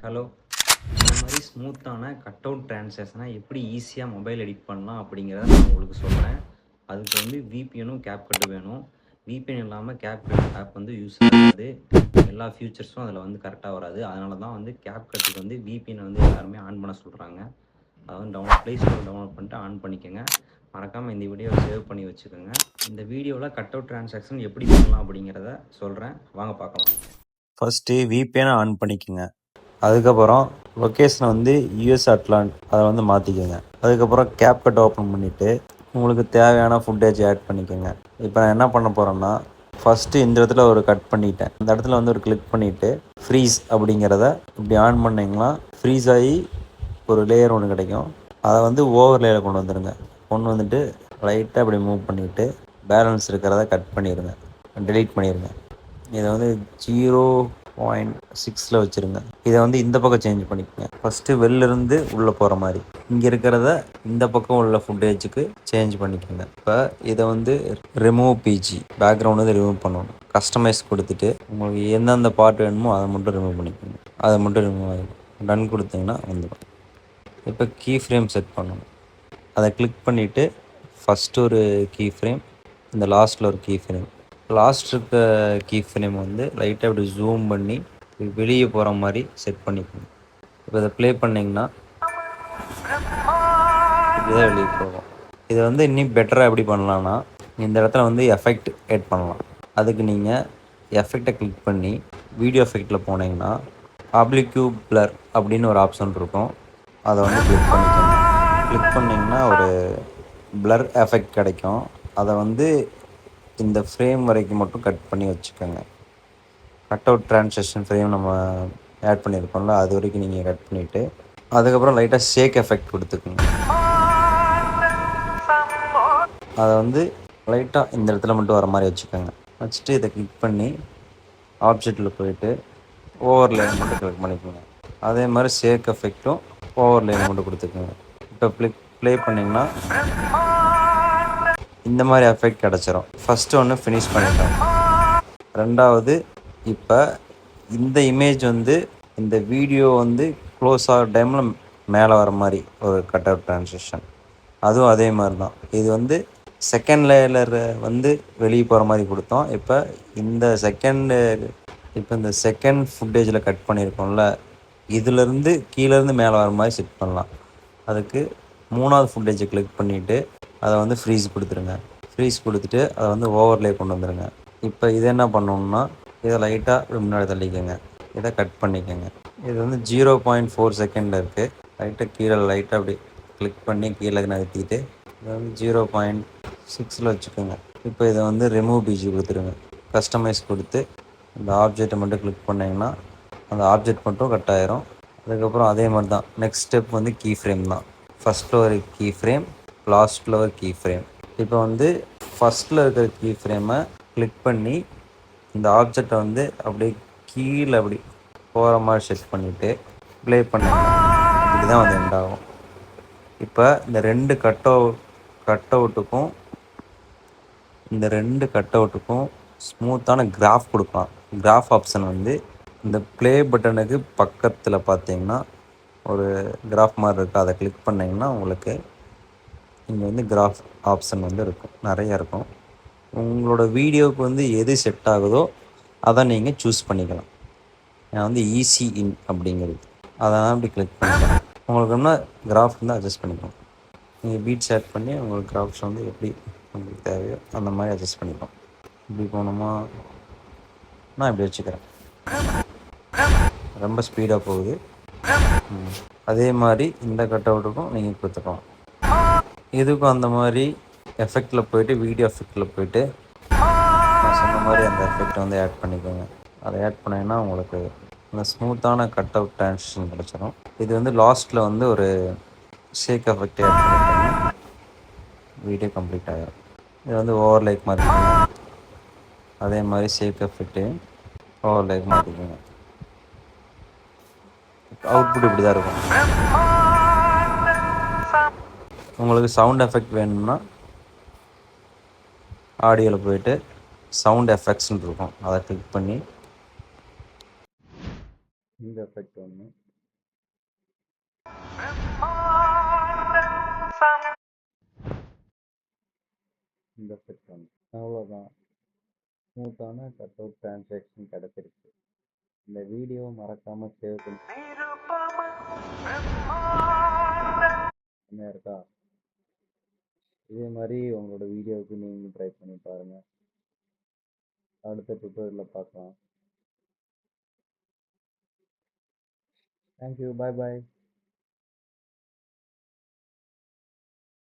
Hello, இந்த மாதிரி ஸ்மூத்தான cut out ட்ரான்சாக்ஷனை எப்படி ஈஸியாக மொபைல் எடிட் பண்ணலாம் அப்படிங்கிறத நான் உங்களுக்கு சொல்கிறேன். அதுக்கு வந்து விபிஎனும் கேப்கட்டும் வேணும். விபிஎன் இல்லாமல் கேப்கட் ஆப் வந்து யூஸ் ஆகாது. எல்லா ஃபியூச்சர்ஸும் அதில் வந்து கரெக்டாக வராது. அதனால தான் வந்து கேப்கட்டுக்கு வந்து விபிஎனை வந்து எல்லாருமே ஆன் பண்ண சொல்கிறாங்க. அதை வந்து ப்ளே ஸ்டோர் டவுன்லோட் பண்ணிட்டு ஆன் பண்ணிக்கோங்க. மறக்காமல் இந்த வீடியோவை சேவ் பண்ணி வச்சுக்கோங்க. இந்த வீடியோவில் கட் அவுட் ட்ரான்சாக்ஷன் எப்படி பண்ணலாம் அப்படிங்கிறத சொல்கிறேன். வாங்க பார்க்கலாம். ஃபஸ்ட்டு விபிஎனை ஆன் பண்ணிக்கோங்க. அதுக்கப்புறம் லொக்கேஷனை வந்து யூஎஸ் அட்லாண்ட் அதை வந்து மாற்றிக்கோங்க. அதுக்கப்புறம் கேப்கட் ஓப்பன் பண்ணிவிட்டு உங்களுக்கு தேவையான ஃபுட்டேஜ் ஆட் பண்ணிக்கோங்க. இப்போ நான் என்ன பண்ண போகிறேன்னா, ஃபஸ்ட்டு இந்த இடத்துல ஒரு கட் பண்ணிட்டேன். இந்த இடத்துல வந்து ஒரு கிளிக் பண்ணிவிட்டு ஃப்ரீஸ் அப்படிங்கிறத இப்படி ஆன் பண்ணிங்கன்னா ஃப்ரீஸ் ஆகி ஒரு லேயர் ஒன்று கிடைக்கும். அதை வந்து ஓவர் லேயர் கொண்டு வந்துடுங்க. கொண்டு வந்துட்டு லைட்டாக அப்படி மூவ் பண்ணிவிட்டு பேலன்ஸ் இருக்கிறத கட் பண்ணிடுங்க, டெலீட் பண்ணிடுங்க. இதை வந்து 0.6 வச்சுருங்க. இதை வந்து இந்த பக்கம் சேஞ்ச் பண்ணிக்கோங்க. ஃபஸ்ட்டு வெளிலேருந்து உள்ளே போகிற மாதிரி இங்கே இருக்கிறத இந்த பக்கம் உள்ள ஃபுட்டேஜுக்கு சேஞ்ச் பண்ணிக்கோங்க. இப்போ இதை வந்து ரிமூவ் பிஜி பேக்ரவுண்ட் வந்து ரிமூவ் பண்ணணும். கஸ்டமைஸ் கொடுத்துட்டு உங்களுக்கு எந்தெந்த பார்ட் வேணுமோ அதை மட்டும் ரிமூவ் பண்ணிக்கோங்க. அதை மட்டும் ரிமூவ் ஆகிடும். டன் கொடுத்தீங்கன்னா வந்துடும். இப்போ கீ ஃப்ரேம் செட் பண்ணணும். அதை கிளிக் பண்ணிவிட்டு ஃபஸ்ட்டு ஒரு கீ ஃப்ரேம், இந்த லாஸ்ட்டில் ஒரு கீ ஃப்ரேம். லாஸ்ட் இருக்க கீ ஃப்ரேம் வந்து லைட்டாக இப்படி ஜூம் பண்ணி வெளியே போகிற மாதிரி செட் பண்ணிக்கணும். இப்போ இதை ப்ளே பண்ணிங்கன்னா இப்படிதான் வெளியே போகும். இதை வந்து இன்னும் பெட்டராக எப்படி பண்ணலான்னா, இந்த இடத்துல வந்து எஃபெக்ட் ஆட் பண்ணலாம். அதுக்கு நீங்கள் எஃபெக்டை கிளிக் பண்ணி வீடியோ எஃபெக்டில் போனீங்கன்னா ஆப்ளிக்யூ பிளர் அப்படின்னு ஒரு ஆப்ஷன் இருக்கும். அதை வந்து கிளிக் பண்ணிக்கோங்க. கிளிக் பண்ணிங்கன்னா ஒரு பிளர் எஃபெக்ட் கிடைக்கும். அதை வந்து இந்த ஃப்ரேம் வரைக்கும் மட்டும் கட் பண்ணி வச்சுக்கோங்க. கட் அவுட் ட்ரான்சாக்ஷன் ஃப்ரேம் நம்ம ஆட் பண்ணியிருக்கோம்ல, அது வரைக்கும் நீங்கள் கட் பண்ணிவிட்டு அதுக்கப்புறம் லைட்டாக ஷேக் எஃபெக்ட் கொடுத்துக்குங்க. அதை வந்து லைட்டாக இந்த இடத்துல மட்டும் வர மாதிரி வச்சுக்கோங்க. வச்சுட்டு இதை கிளிக் பண்ணி ஆப்ஜெக்டில் போயிட்டு ஓவர் லேயர் மட்டும் கிளிக் பண்ணிக்கோங்க. அதே மாதிரி ஷேக் எஃபெக்ட்டும் ஓவர் லேயர் மட்டும் கொடுத்துக்கோங்க. இப்போ ப்ளே பண்ணிங்கன்னா இந்த மாதிரி எஃபெக்ட் கிடச்சிரும். ஃபஸ்ட்டு ஒன்று ஃபினிஷ் பண்ணிட்டோம். ரெண்டாவது, இப்போ இந்த இமேஜ் வந்து இந்த வீடியோ வந்து க்ளோஸ் ஆகிற டைமில் மேலே வர மாதிரி ஒரு கட் அவுட் ட்ரான்சாக்ஷன், அதுவும் அதே மாதிரி தான். இது வந்து செகண்ட் லேயரில் வந்து வெளியே போகிற மாதிரி கொடுத்தோம். இப்போ இந்த செகண்ட் ஃபுட்டேஜில் கட் பண்ணியிருக்கோம்ல, இதிலேருந்து கீழேருந்து மேலே வர மாதிரி செட் பண்ணலாம். அதுக்கு மூணாவது ஃபுட்டேஜை கிளிக் பண்ணிவிட்டு அதை வந்து ஃப்ரீஸ் கொடுத்துருங்க. ஃப்ரீஸ் கொடுத்துட்டு அதை வந்து ஓவர்லே கொண்டு வந்துடுங்க. இப்போ இதை என்ன பண்ணணும்னா, இதை லைட்டாக முன்னாடி தள்ளிக்கோங்க. இதை கட் பண்ணிக்கோங்க. இது வந்து 0.4 செகண்டில் இருக்குது. லைட்டாக கீழே லைட்டாக அப்படி கிளிக் பண்ணி கீழே நகர்த்திட்டு இதை வந்து 0.6 வச்சுக்கோங்க. இப்போ இதை வந்து ரிமூவ் பிஜி கொடுத்துருங்க. கஸ்டமைஸ் கொடுத்து இந்த ஆப்ஜெக்டை மட்டும் கிளிக் பண்ணிங்கன்னா அந்த ஆப்ஜெக்ட் மட்டும் கட் ஆயிரும். அதுக்கப்புறம் அதே மாதிரி தான் நெக்ஸ்ட் ஸ்டெப் வந்து கீ ஃப்ரேம் தான். ஃபஸ்ட்டில் ஒரு கீ ஃப்ரேம், லாஸ்ட்டில் ஒரு கீ ஃப்ரேம். இப்போ வந்து ஃபஸ்ட்டில் இருக்கிற கீ ஃப்ரேமை கிளிக் பண்ணி இந்த ஆப்ஜெக்டை வந்து அப்படியே கீழே அப்படி போகிற மாதிரி செட் பண்ணிவிட்டு ப்ளே பண்ணிங்கன்னா இப்படி தான் வந்து எண்ட் ஆகும். இப்போ இந்த ரெண்டு கட் அவுட்டுக்கும் ஸ்மூத்தான கிராஃப் கொடுக்கலாம். கிராஃப் ஆப்ஷன் வந்து இந்த ப்ளே பட்டனுக்கு பக்கத்தில் பார்த்தீங்கன்னா ஒரு கிராஃப் மாதிரி இருக்குது. அதை கிளிக் பண்ணிங்கன்னா உங்களுக்கு இங்கே வந்து கிராஃப் ஆப்ஷன் வந்து இருக்கும், நிறைய இருக்கும். உங்களோட வீடியோவுக்கு வந்து எது செட் ஆகுதோ அதை நீங்கள் சூஸ் பண்ணிக்கலாம். நான் வந்து ஈஸி இன் அப்படிங்கிறது அதை அப்படி கிளிக் பண்ணிக்கலாம். உங்களுக்கு என்ன கிராஃப் வந்து அட்ஜஸ்ட் பண்ணிக்கலாம். நீங்கள் பீட்ஸ் ஆட் பண்ணி உங்களுக்கு கிராஃப்ஸ் வந்து எப்படி உங்களுக்கு தேவையோ அந்த மாதிரி அட்ஜஸ்ட் பண்ணிக்கலாம். இப்படி போகணுமா, நான் இப்படி வச்சுக்கிறேன். ரொம்ப ஸ்பீடாக போகுது. அதே மாதிரி இந்த கட் அவுட்டுக்கும் நீங்கள் கொடுத்துக்கலாம். இதுக்கும் அந்த மாதிரி எஃபெக்டில் போய்ட்டு வீடியோ எஃபெக்டில் போய்ட்டு நான் சொன்ன மாதிரி அந்த எஃபெக்ட் வந்து ஆட் பண்ணிக்கோங்க. அதை ஆட் பண்ணிங்கன்னா உங்களுக்கு அந்த ஸ்மூத்தான கட் அவுட் ட்ரான்சிஷன் கிடச்சிடும். இது வந்து லாஸ்ட்டில் வந்து ஒரு ஷேக் எஃபெக்ட் ஆட் பண்ணிக்கோங்க. வீடியோ கம்ப்ளீட் ஆகிடும். இது வந்து ஓவர் லைக் மாற்றிக்கோங்க. அதே மாதிரி ஷேக் எஃபெக்ட்டையும் ஓவர் லைக் மாற்றிக்கோங்க. அவுட்புட் இப்படி தான் இருக்கும். உங்களுக்கு சவுண்ட் எஃபெக்ட் வேணும்னா ஆடியோவில் போய்ட்டு சவுண்ட் எஃபெக்ட்ஸ்ன்னு இருக்கும், அதை கிளிக் பண்ணி இந்த எஃபெக்ட் ஒன்று, இந்த செக்ஷன் அவ்வளோதான். ஸ்மூத்தான கட் அவுட் டிரான்சாக்ஷன் கிடச்சிருக்கு. இந்த வீடியோ மறக்காமல் சேவ் பண்ணி என்ன இருக்கா. இதே மாதிரி உங்களோட வீடியோவுக்கு நீங்களும் ட்ரை பண்ணி பாருங்கள். அடுத்த டுட்டோரியலில் பார்க்கலாம். தேங்க்யூ. பாய் பாய்.